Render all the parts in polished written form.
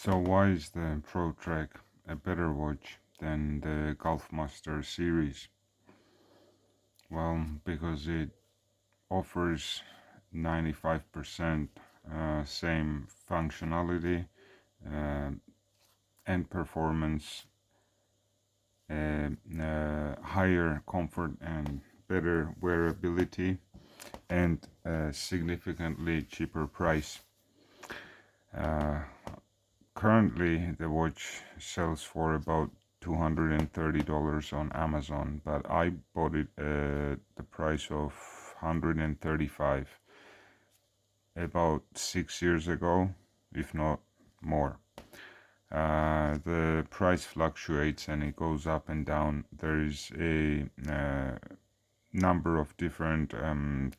So why is the Protrek a better watch than the Gulfmaster series? Well, because it offers 95% same functionality and performance, higher comfort and better wearability, and a significantly cheaper price. Currently, the watch sells for about $230 on Amazon, but I bought it at the price of $135 about 6 years ago, if not more. The price fluctuates and it goes up and down. There is a number of different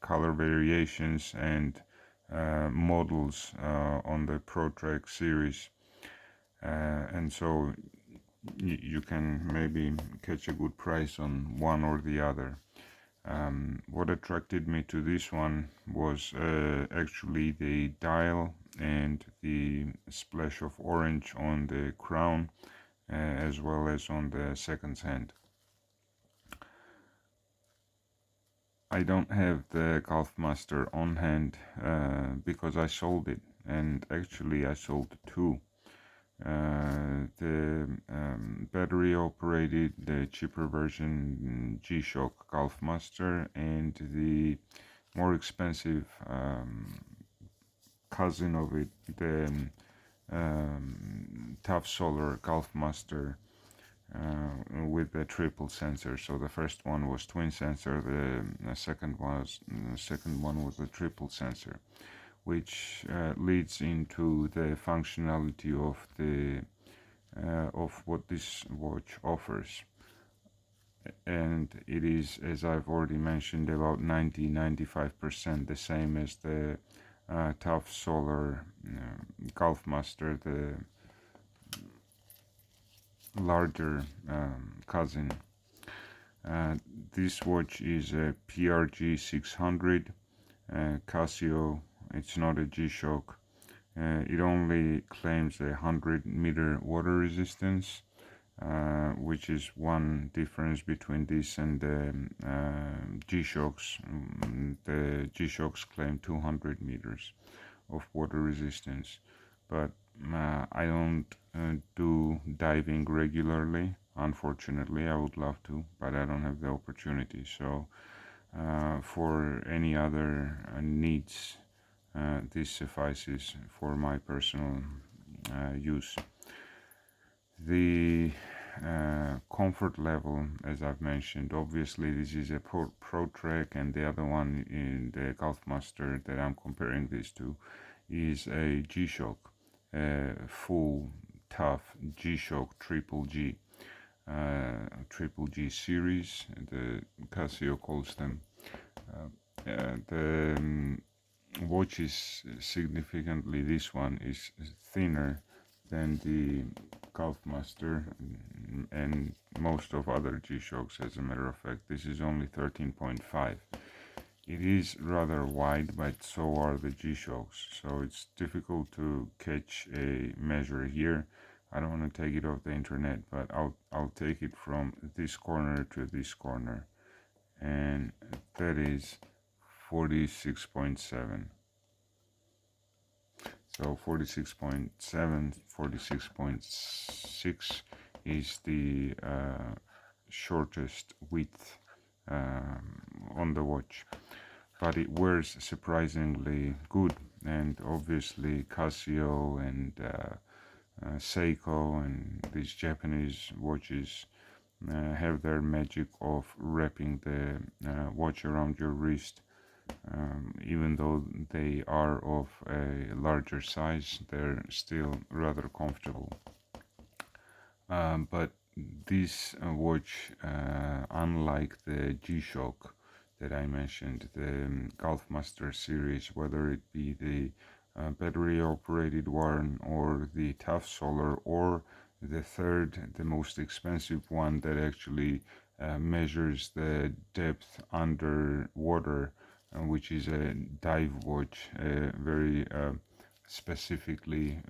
color variations and models on the Protrek series, and so you can maybe catch a good price on one or the other. What attracted me to this one was actually the dial and the splash of orange on the crown, as well as on the second hand. I don't have the Gulfmaster on hand because I sold it, and actually I sold two. The battery operated, the cheaper version, G Shock Gulfmaster, and the more expensive cousin of it, the Tough Solar Gulfmaster with the triple sensor. So the first one was twin sensor, the second one was the triple sensor, which leads into the functionality of what this watch offers. And it is, as I've already mentioned, about 90-95% the same as the Tough Solar Gulfmaster, the larger cousin. This watch is a PRG-600 Casio. It's not a G-Shock. It only claims 100-meter water resistance, which is one difference between this and the G-Shocks. The G-Shocks claim 200 meters of water resistance, but I don't do diving regularly. Unfortunately, I would love to, but I don't have the opportunity. So for any other needs, this suffices for my personal use. The comfort level, as I've mentioned, obviously this is a Protrek, and the other one in the Gulfmaster that I'm comparing this to is a G-Shock, full tough G-Shock Triple G series, the Casio calls them. The watch is significantly, this one is thinner than the Gulfmaster and most of other G-Shocks. As a matter of fact, this is only 13.5. It is rather wide, but so are the G-Shocks, so it's difficult to catch a measure here. I don't want to take it off the internet, but I'll take it from this corner to this corner, and that is 46.7. So 46.7, 46.6 is the shortest width on the watch, but it wears surprisingly good. And obviously Casio and Seiko and these Japanese watches have their magic of wrapping the watch around your wrist. Even though they are of a larger size, they're still rather comfortable. But this watch, unlike the G-Shock that I mentioned, the Gulfmaster series, whether it be the battery operated one or the Tough Solar, or the third, the most expensive one that actually measures the depth underwater, which is a dive watch, very specifically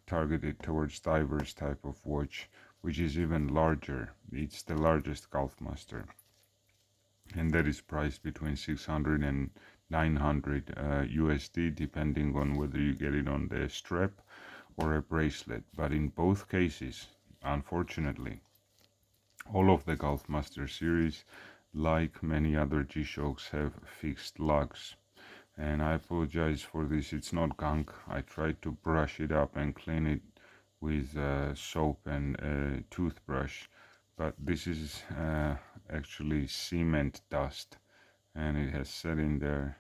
targeted towards divers type of watch, which is even larger. It's the largest Gulfmaster, and that is priced between 600 and 900 USD, depending on whether you get it on the strap or a bracelet. But in both cases, unfortunately, all of the Gulfmaster series, like many other G-Shocks, have fixed lugs. And I apologize for this, it's not gunk. I tried to brush it up and clean it with soap and a toothbrush, but this is actually cement dust, and it has set in there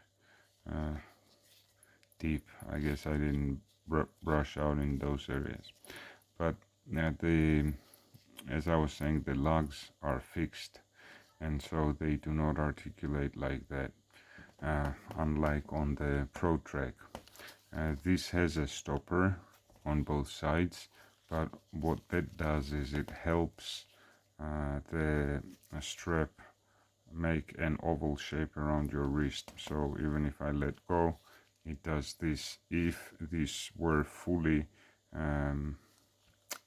deep. I guess I didn't brush out in those areas. But as I was saying, the lugs are fixed, and so they do not articulate like that, unlike on the Protrek. This has a stopper on both sides, but what that does is it helps the strap make an oval shape around your wrist. So even if I let go, it does this. If this were fully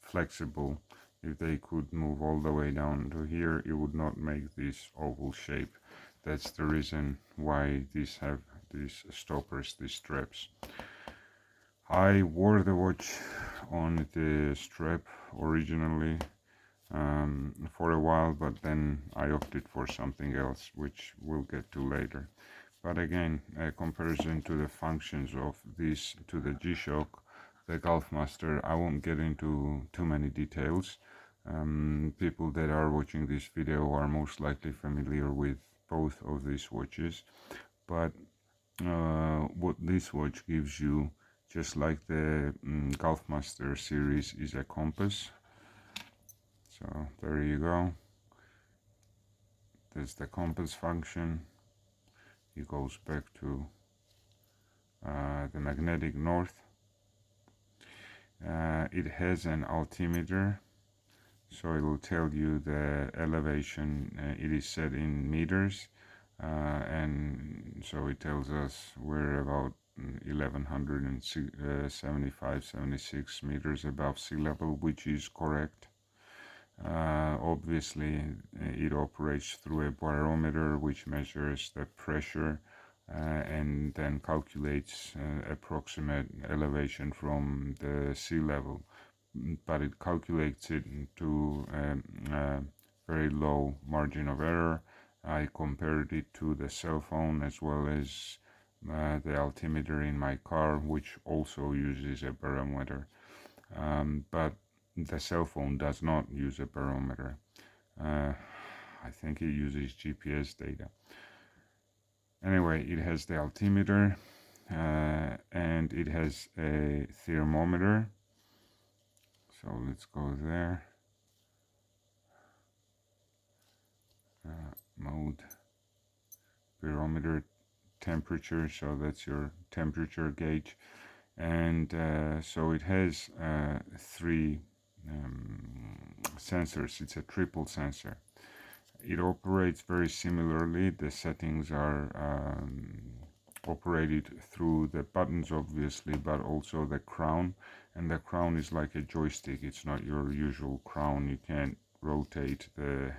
flexible, if they could move all the way down to here, it would not make this oval shape. That's the reason why these have these stoppers, these straps. I wore the watch on the strap originally for a while, but then I opted for something else, which we'll get to later. But again, a comparison to the functions of this to the G-Shock, the Gulfmaster, I won't get into too many details. People that are watching this video are most likely familiar with both of these watches, but what this watch gives you, just like the Gulfmaster series, is a compass. So there you go. There's the compass function. It goes back to the magnetic north. It has an altimeter, so it will tell you the elevation. It is set in meters, and so it tells us we're about 1175-76 meters above sea level, which is correct. Obviously, it operates through a barometer, which measures the pressure and then calculates approximate elevation from the sea level, but it calculates it to a very low margin of error. I compared it to the cell phone as well as the altimeter in my car, which also uses a barometer, but the cell phone does not use a barometer. I think it uses GPS data. Anyway, it has the altimeter and it has a thermometer. So let's go there. Mode, barometer, temperature, so that's your temperature gauge. And so it has three sensors. It's a triple sensor. It operates very similarly. The settings are operated through the buttons, obviously, but also the crown. And the crown is like a joystick. It's not your usual crown. You can't rotate the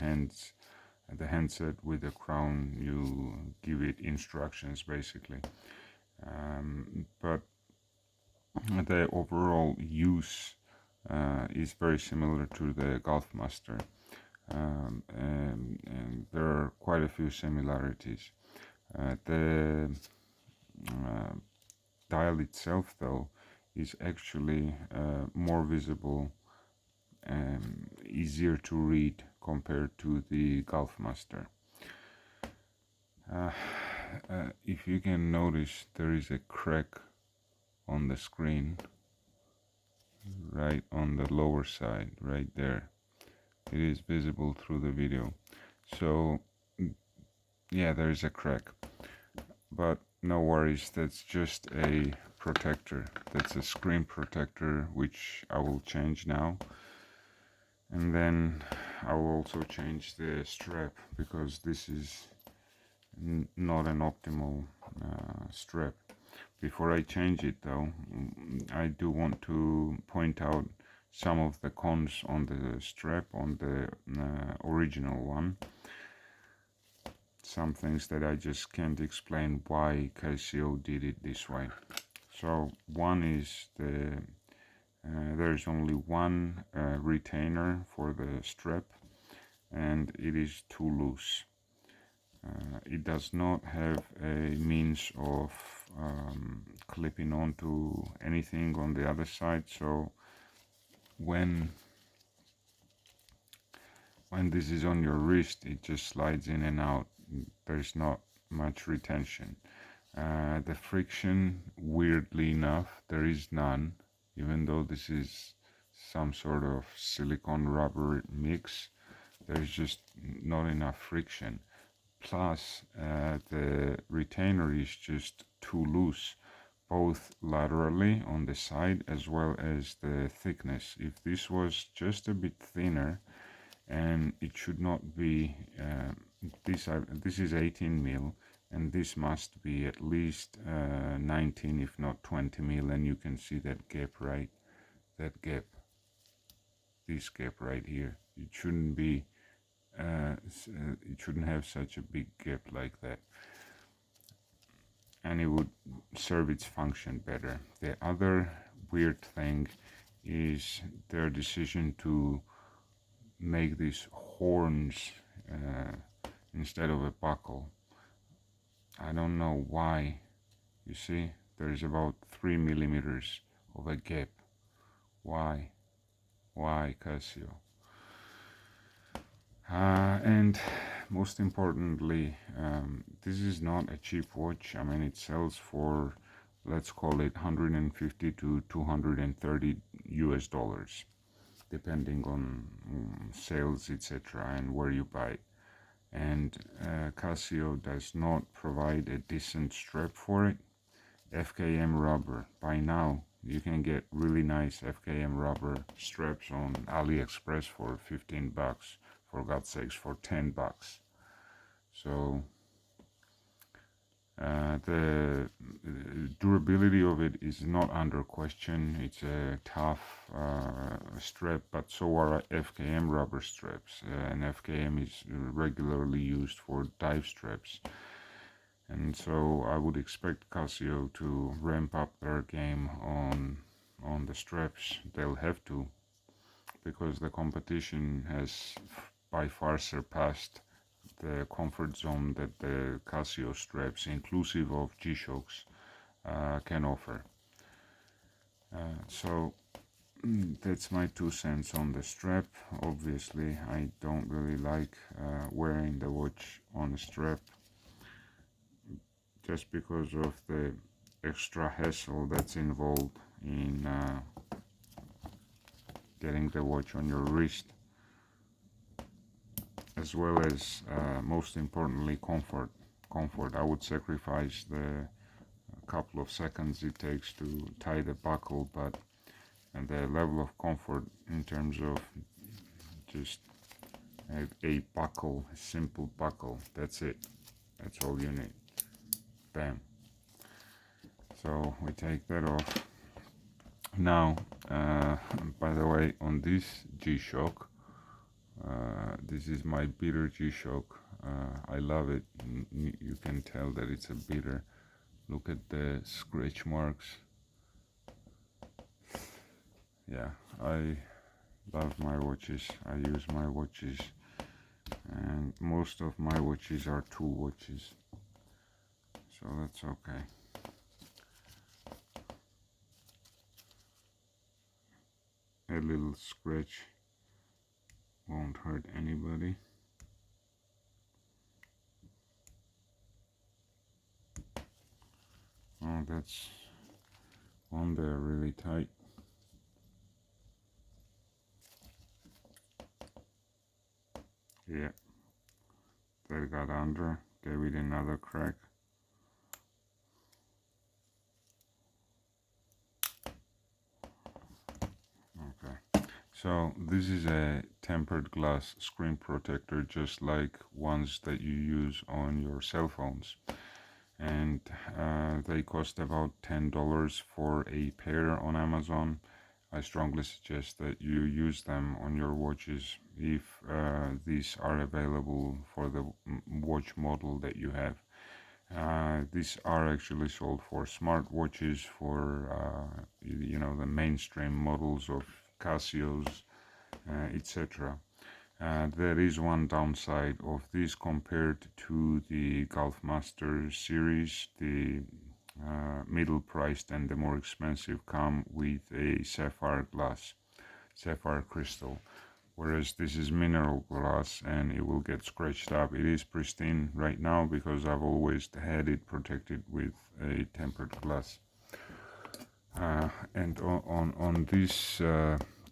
handset with the crown. You give it instructions, basically. But the overall use is very similar to the Gulfmaster. And there are quite a few similarities. The dial itself, though, is actually more visible and easier to read compared to the Gulfmaster. If you can notice, there is a crack on the screen right on the lower side, right there. It is visible through the video. So yeah, there is a crack, but no worries, that's just a protector. That's a screen protector, which I will change now. And then I will also change the strap, because this is not an optimal strap. Before I change it though, I do want to point out some of the cons on the strap, on the original one. Some things that I just can't explain why Casio did it this way. So one is there's only one retainer for the strap, and it is too loose. It does not have a means of clipping onto anything on the other side, so when this is on your wrist, it just slides in and out. There's not much retention. The friction, weirdly enough, there is none, even though this is some sort of silicone rubber mix. There's just not enough friction. Plus, the retainer is just too loose, both laterally on the side as well as the thickness. If this was just a bit thinner, and it should not be, this is 18 mil, and this must be at least 19 if not 20 mil, and you can see that gap, right? That gap, this gap right here. It shouldn't be it shouldn't have such a big gap like that, and it would serve its function better. The other weird thing is their decision to make these horns instead of a buckle. I don't know why. You see, there's about 3 millimeters of a gap. Why Casio? And most importantly, this is not a cheap watch. I mean, it sells for, let's call it 150 to 230 US dollars, depending on sales, etc., and where you buy it. And Casio does not provide a decent strap for it. FKM rubber. By now, you can get really nice FKM rubber straps on AliExpress for 15 bucks. For God's sakes, for 10 bucks. So the durability of it is not under question. It's a tough strap, but so are FKM rubber straps, and FKM is regularly used for dive straps. And so I would expect Casio to ramp up their game on the straps. They'll have to, because the competition has by far surpassed the comfort zone that the Casio straps, inclusive of G-Shocks, can offer. So that's my 2 cents on the strap. Obviously, I don't really like wearing the watch on a strap, just because of the extra hassle that's involved in getting the watch on your wrist, as well as most importantly comfort. I would sacrifice the couple of seconds it takes to tie the buckle, but and the level of comfort in terms of just a buckle, a simple buckle, that's it, that's all you need. Bam. So we take that off. Now by the way, on this G-Shock, this is my beater G-Shock. I love it. You can tell that it's a beater. Look at the scratch marks. Yeah, I love my watches. I use my watches, and most of my watches are tool watches, so that's okay. A little scratch won't hurt anybody. Oh, that's on there really tight. Yeah, that got under, gave it another crack. Okay, so this is a tempered glass screen protector, just like ones that you use on your cell phones. and they cost about $10 for a pair on Amazon. I strongly suggest that you use them on your watches if these are available for the watch model that you have. These are actually sold for smartwatches, for you know, the mainstream models of Casios, etc. There is one downside of this compared to the Gulfmaster series. The middle priced and the more expensive come with a sapphire glass, sapphire crystal, whereas this is mineral glass and it will get scratched up. It is pristine right now because I've always had it protected with a tempered glass. And on this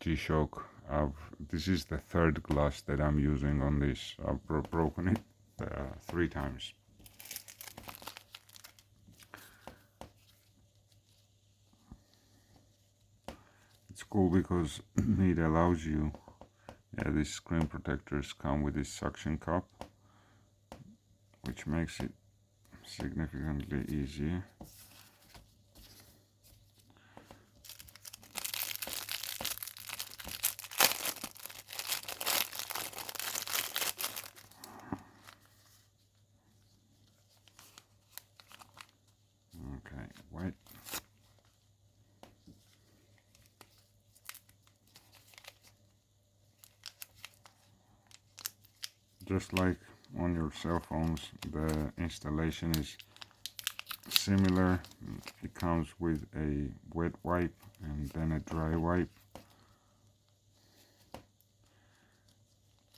G-Shock, this is the third glass that I'm using on this. I've broken it 3 times. It's cool because it allows you, yeah, these screen protectors come with this suction cup, which makes it significantly easier. Okay, wait. Just like on your cell phones, the installation is similar. It comes with a wet wipe and then a dry wipe.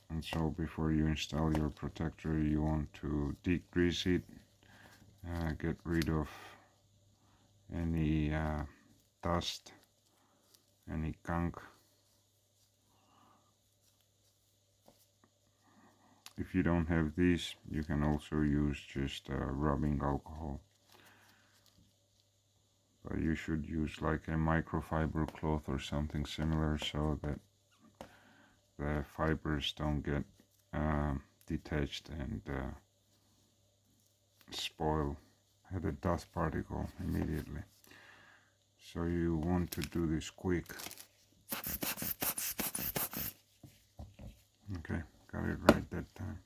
And so before you install your protector, you want to degrease it, get rid of any dust, any gunk. If you don't have these, you can also use just rubbing alcohol. But you should use like a microfiber cloth or something similar so that the fibers don't get detached and spoil the dust particle immediately. So you want to do this quick. Okay, got it right that time.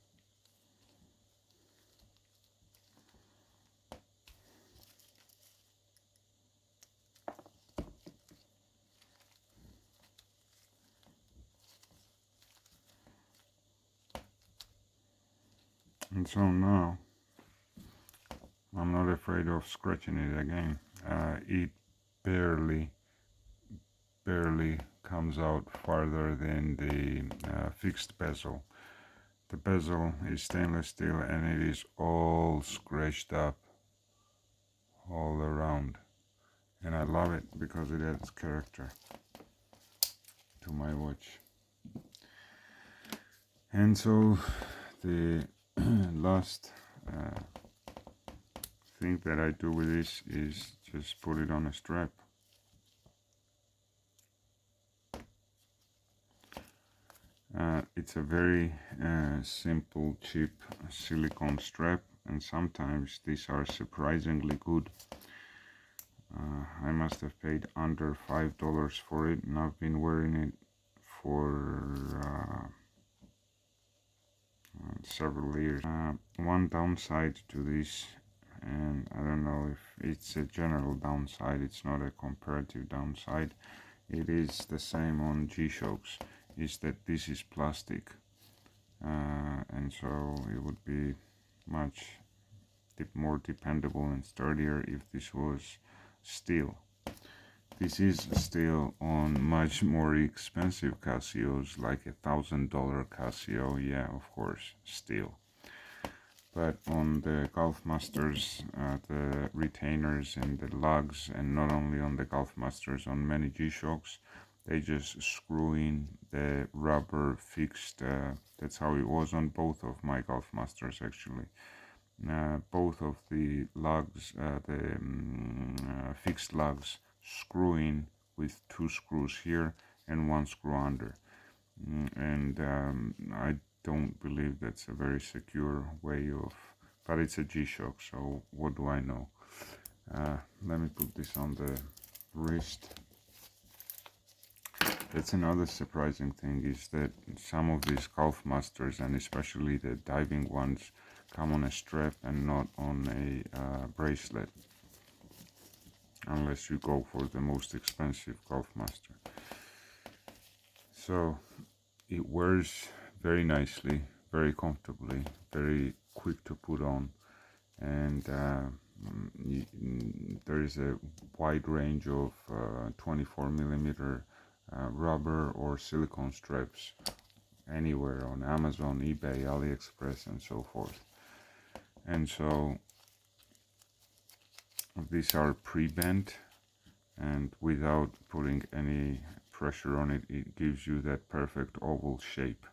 And so now I'm not afraid of scratching it again. It barely comes out farther than the fixed bezel. The bezel is stainless steel and it is all scratched up all around, and I love it because it adds character to my watch. And so the last thing that I do with this is just put it on a strap. It's a very simple, cheap silicone strap, and sometimes these are surprisingly good. I must have paid under $5 for it, and I've been wearing it for several years. One downside to this, and I don't know if it's a general downside, it's not a comparative downside, it is the same on G-Shocks, is that this is plastic, and so it would be much more dependable and sturdier if this was steel. This is steel on much more expensive Casios, like $1,000 Casio, yeah, of course, steel. But on the Gulfmasters, the retainers and the lugs, and not only on the Gulfmasters, on many G-Shocks, they just screw in the rubber fixed. That's how it was on both of my Gulfmasters actually. Both of the lugs, fixed lugs, screw in with 2 screws here and 1 screw under. And I don't believe that's a very secure way of but it's a G-Shock, so what do I know? Let me put this on the wrist. That's another surprising thing, is that some of these Gulfmasters, and especially the diving ones, come on a strap and not on a bracelet, unless you go for the most expensive Gulfmaster. So it wears very nicely, very comfortably, very quick to put on, and there is a wide range of 24mm rubber or silicone straps anywhere on Amazon, eBay, AliExpress, and so forth. And so these are pre-bent, and without putting any pressure on it, it gives you that perfect oval shape.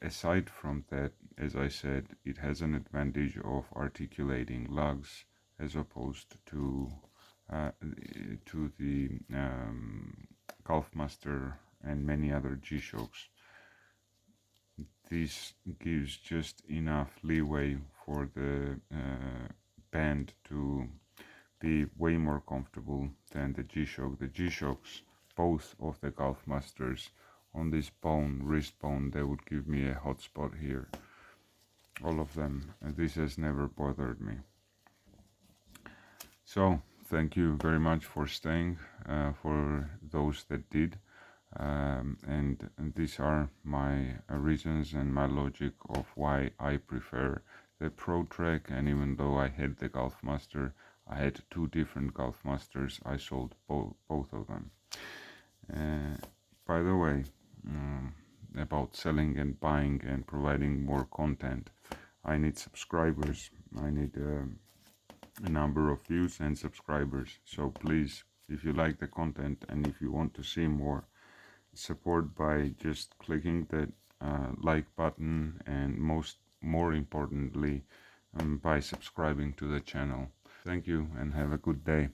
Aside from that, as I said, it has an advantage of articulating lugs as opposed to the Gulfmaster and many other G-Shocks. This gives just enough leeway for the band to be way more comfortable than the G-Shock. The G-Shocks, both of the Gulfmasters, on this bone, wrist bone, they would give me a hot spot here. All of them. And this has never bothered me. So thank you very much for staying, for those that did. And these are my reasons and my logic of why I prefer the Protrek. And even though I had the Gulfmaster, I had two different Gulfmasters. I sold both of them. By the way, about selling and buying and providing more content, I need subscribers. I need a number of views and subscribers. So please, if you like the content and if you want to see more, support by just clicking that like button, and more importantly, by subscribing to the channel. Thank you and have a good day.